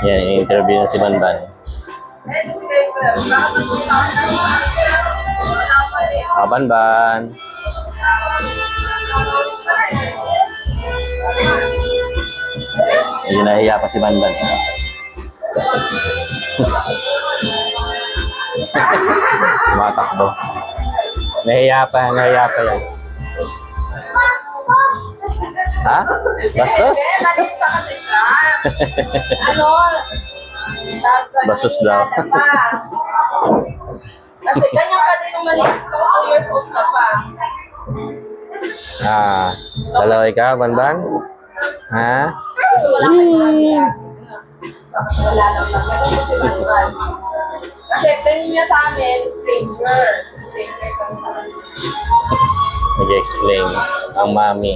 Yan, yung interview na si Banban. Banban. Ayun, nahiya pa si Banban. Tumatakbo. Nahiya pa yan. Ha? Bastos? Bastos daw. Kasi ganyan ka din yung maliit ko, 2 years old ka pa. Dalaway ka, Banban? Ha? Wala kayo wala lang lang. Kasi tingin niya sa amin, stranger. Stranger kami sa amin. Nag-explain ang mami.